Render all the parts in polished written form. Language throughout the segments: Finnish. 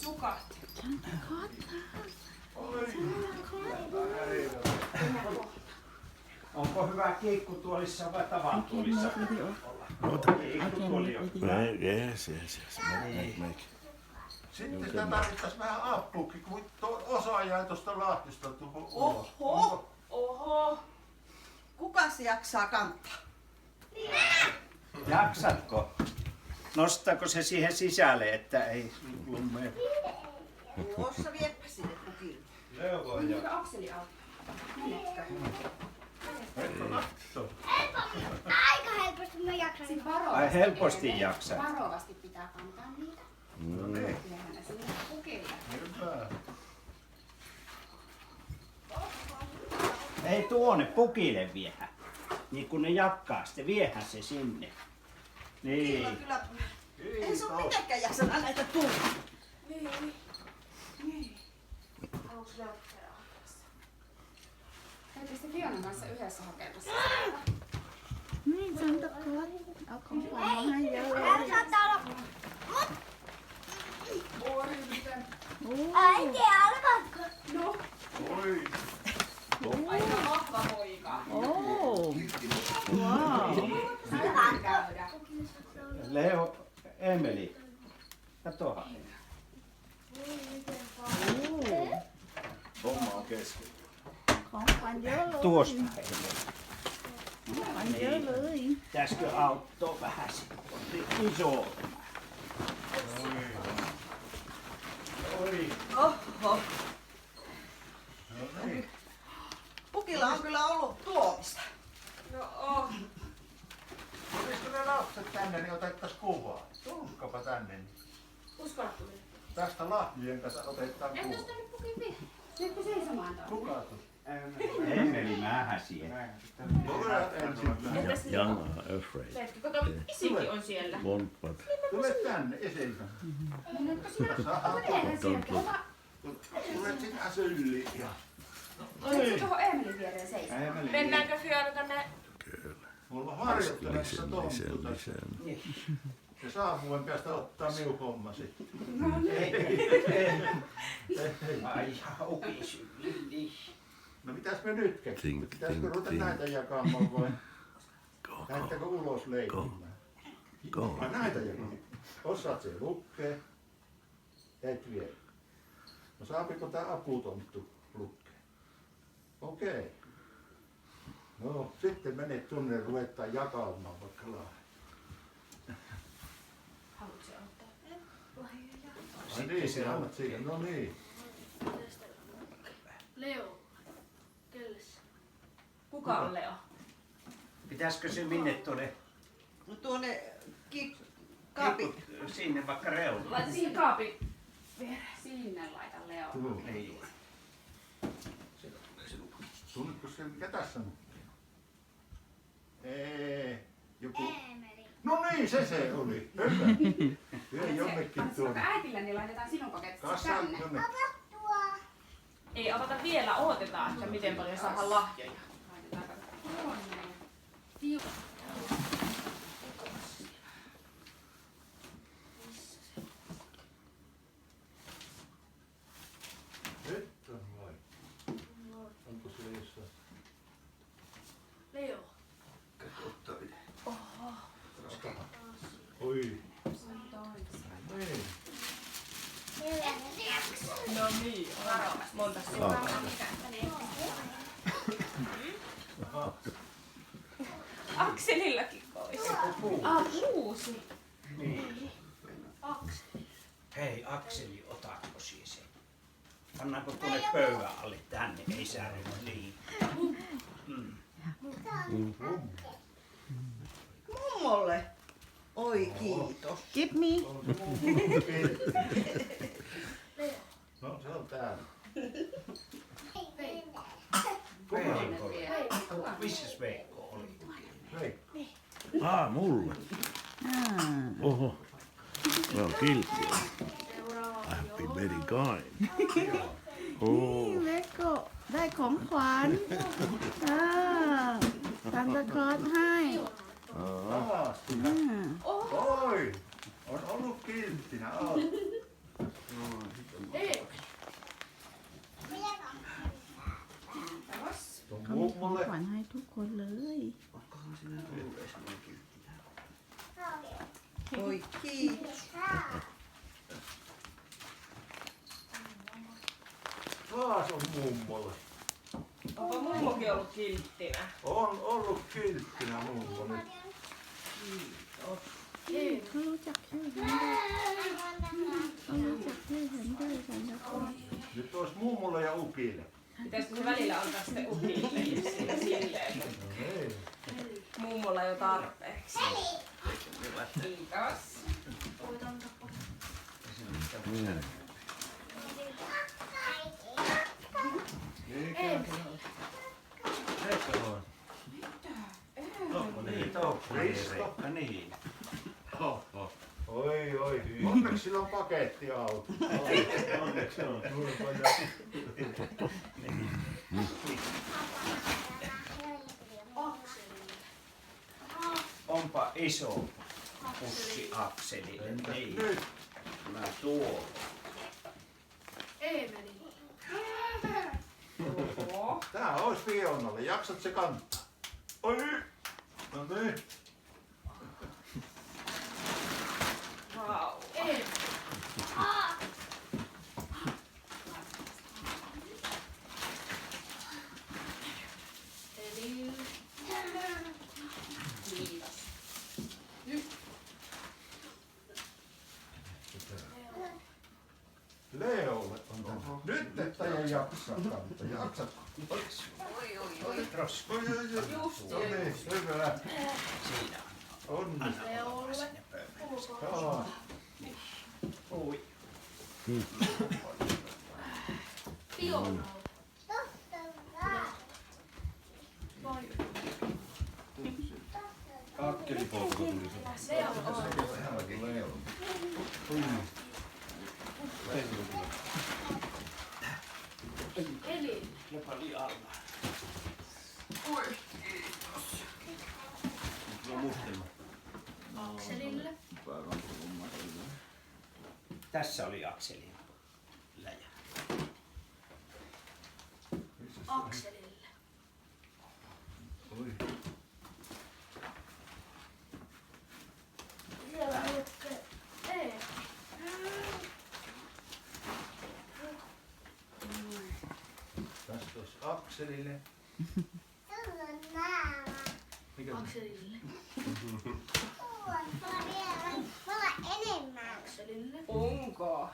Nukahti. Onko hyvä kiikkutuolissa vai tavantuolissa? Kiikkutuoli on. Yes. Make. Sitten sitä tarvittaisi vähän apuukin, kun osa jäi tuosta lahtista ulos. Oho. Kukas jaksaa kantaa? Jaksatko? Nostako se siihen sisälle, että ei lummea? Tuossa viepä sinne pukille. Leuvo ja... Akseli auttaa. Menetkö? Aika helposti mä jaksan. Ai helposti jaksaa. Varovasti pitää kantaa niitä. No niin. Kyllähän ne sinne pukille. Hyvä. Ei tuonne pukille viehä. Niin kun ne jakkaa, sitten viehän se sinne. Niin. Kyllä. Ei se ole mitenkään jaksana näitä tulla. Niin. Haluatko löytää oikeassa? Käytkö sitten Fionan kanssa yhdessä hakemassa? Niin, Santa Claus. Saattaa olla. Oi, miten? Äiti, alkaatko? No, Oi. aika vahva poika. Oh. Wow. Saadaan käydä. Leo, Emeli. Katohan. Homma on kesken. Không phải nhớ luôn. Tuosta. Không phải nhớ luôn. Pitäisikö auttaa vähän sitten? Iso. Oi. Oho. No niin. Pukilla on kyllä ollut tuomista. No on. Tulisiko ne lapset tänne, niin otettaisiin kuvaa? Tulkapa tänne. Niin. Uskallatko me? Tästä Lahdien kanssa otetaan Et kuva. tuosta nyt pukin vie. Sieltä seisomaan taas. Kuka tuossa? Emeli mähä siellä. Tule ensin. Young are afraid. Teetkö, kato, isikin on siellä. Won't, but Tule tänne, esiin. Mennäänkö sinä? Saha, Mennään sieltä. Ota. tule sinä syliin. Ja... Oletko tuohon Eemelin viereen seisomaan? Emeli. Mennäänkö Fiona tänne? Mulla on harjoittelemassa tonttu tässä. listen. Ja saavuuden päästä ottaa minun hommasi. Ai ukisylli. No mitäs me nyt keksimme? Think, Pitäisikö think, ruveta think. näitä jakamaan vai Go, lähdettekö ulos leikkimään? go. Vai näitä jakamaan? Osaat se lukea? Et vielä. No saapiko tää aputonttu lukea? Okei. No sitten menet tuonne ja ruvetaan jakamaan vaikka Lahden. Haluatko se ottaa? Ai niin, se annat siihen. No niin. Leo. Kelles? Kuka on Leo? Pitäisikö se minne tuonne No tuonne kaapin. sinne vaikka reunaan? Laita siihen kaapin viereen. Sinne laita Leo. Tuo. Ei. Tunnetko se, mikä tässä on? Joku... Eemeli. No niin, se oli. Hyvä. Vie jonnekin Vaikka tuonne. äitille, niin laitetaan sinun paketissa Kassaan tänne. jonnekin. Tuo. Ei avata vielä, odotetaan, että miten paljon saadaan lahjoja. Laitetaan kato tuonne. Nyt on vai? Onko se jossain? Leo. Oi. Niin. No niin, varovasti. Monta Akselillakin pois. Uusi. Niin. Hei Akseli, otatko siis sen? Pannaanko tuonne pöydän alle tänne? Ei särjy liikaa. Mummolle. Oi kiitos. Give me. No se on täällä. Veikko. Missäs Veikko oli? Veikko. Mulle. Oho. No, kilttiä. I've been very kind. Oh, Veikko, ได้ของขวัญซันตาคลอสให้ Oi. On ollut kilttinä. Oi kiitos. Taas on mummolle. Onko mummokin ollut kilttinä? On ollut kilttinä mummo nyt.เขารู้จักชื่อฉันด้วยเขารู้จักชื่อฉันด้วยฉันจะขอ Nyt olisi mummolle ja ukille. Pitäisikö se välillä antaa sitten ukille silleen? No niin. Mummolla jo tarpeeksi. Kiitos. Risto. Niin. Oi, oi. Onneksi sillä on pakettiauto. Onneksi on. Onpa iso pussi Akselille. Entäs Niin. nyt? Mä tuon. Oho. Tää olisi Fionalle. Jaksat se kantaa? Oi! No niin. Vau. Leolle on tämä. Nyt et aja jaksaa kantaa. Jaksatko? Oi, roska. Oi. No niin, hyvä. Siinä On. anna sinne pöydälle. Joo. Oi. Jopa lialla. Akselille. Tässä oli Akselin läjä. Akselille. Oi. Siellä lukee E. Tästä olisi Akselille. Mikä se? Akselille. Akselille. Onko?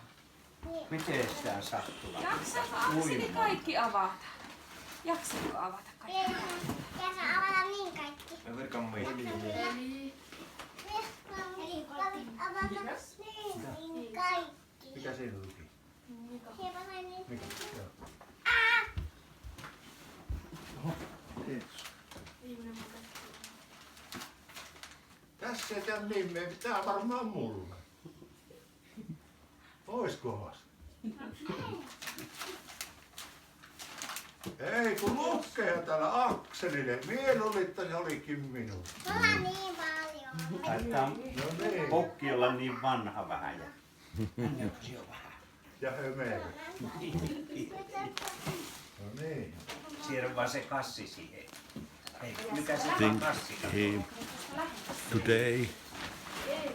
Miten sitä sattuu? Jaksatko Akseli kaikki avata? Jaksatko avata kaikki? Mikä siinä luki? Mikä? Joo. Kiitos. Tässä ei tää nimeä, tää varmaan mulle. Oiskohan se? Ei kun lukee täällä Akselille. Mielulitta se olikin minun. Taitaa No niin. pukki olla niin vanha vähän ja hänellä on vähän. Ja hömelö. No niin. Siirry vaan se kassi siihen. Hei, mikä se Think kassi on? he today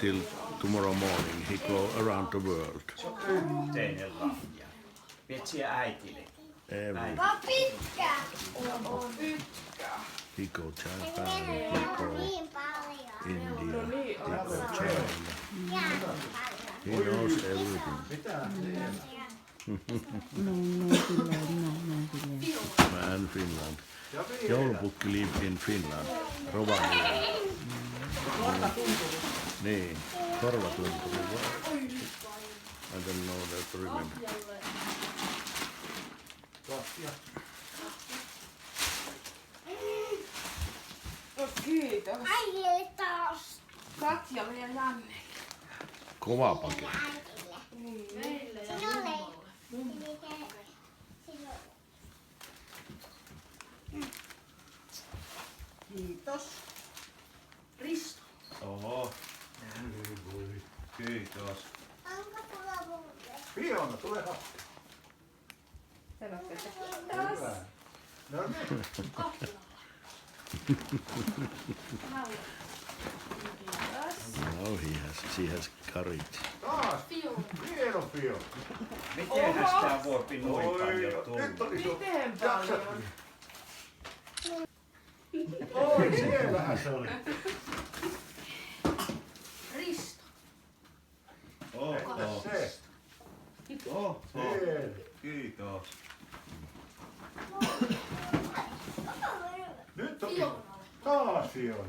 till tomorrow morning he go around the world. Se on yhteinen lahja. Viet siihen äitille. Every Pitkä. he go Japan, he go India, he go China. He knows everything. Mitä? No, Man Finland. Ja vielä. Joulupukki live in Finland. Rovaniemi. Niin, korvatunturi. I don't know that remember. Katja. No kiitos. Äijille taas. Katjalle ja Janne. Kova paketti. Meille ja mummolle. Kiitos. Risto. Oho. Kiitos. Onko sulla muuta? Fiona, tule happi. Sanotte, että Hyvä. No niin. No ohihan se siihen karitsi. Taas! Hieno Fio! Mitenhän sitä voi noin paljon Nyt tulla? oli sun. Miten Jaksat? paljon? Oi, siellähän se oli. Risto. Entäs se? Oho, Hieno. kiitos. Nyt oli taas Fiona.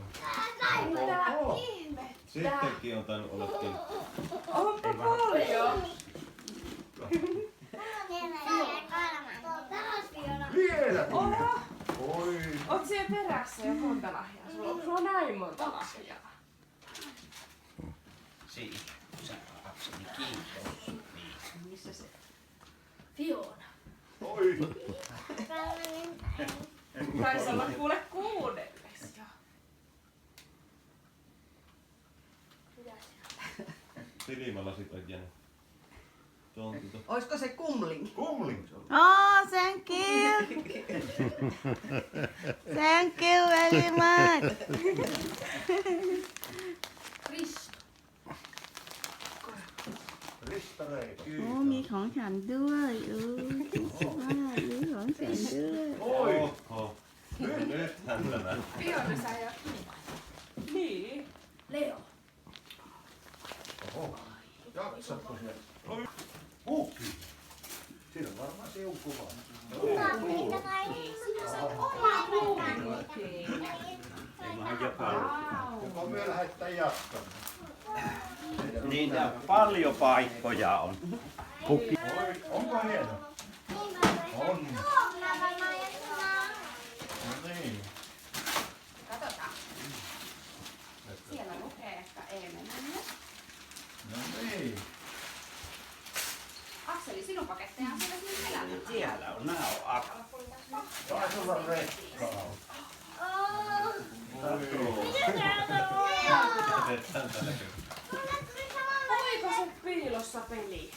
Mitä Oho. ihmettä? Sittenkin on tainnut olla tilkku. Onpa paljon. Vielä tuli. Oho, Oi. oot siellä perässä jo monta lahjaa? Sulla on näin monta lahjaa. Siinä. Sä lapseni kiitos. Niin. Missä se? Fiona. Oi. Taisi olla kuule 6. jo. Silmälasit on jäänyt. Tontito. Olisiko se kumling? Kumling se oli. Oh, thank you. Thank you very much. Risto. Ristarei, โอ้ มี kiitos. ของฉันด้วยมีของฉันด้วย Oi. Oho. Nythän tämä. Fiona sä ja Niin. Leo. Oho. Jaksatko se? Oi. Kukki. Siinä on varmaan siukuva. Ilman joka Joko me lähdetään jatkamaan? Niin ja paljon paikkoja on. Oi, onko hieno? On. No niin. Katsotaan. Siellä lukee, että ei mennä. No niin. Akseli, sinun paketteja on siellä sinun selällä. Siellä on, nää on Taisi olla rekkaa. Otetään tällä kertaa. Oliko se piilossa peli?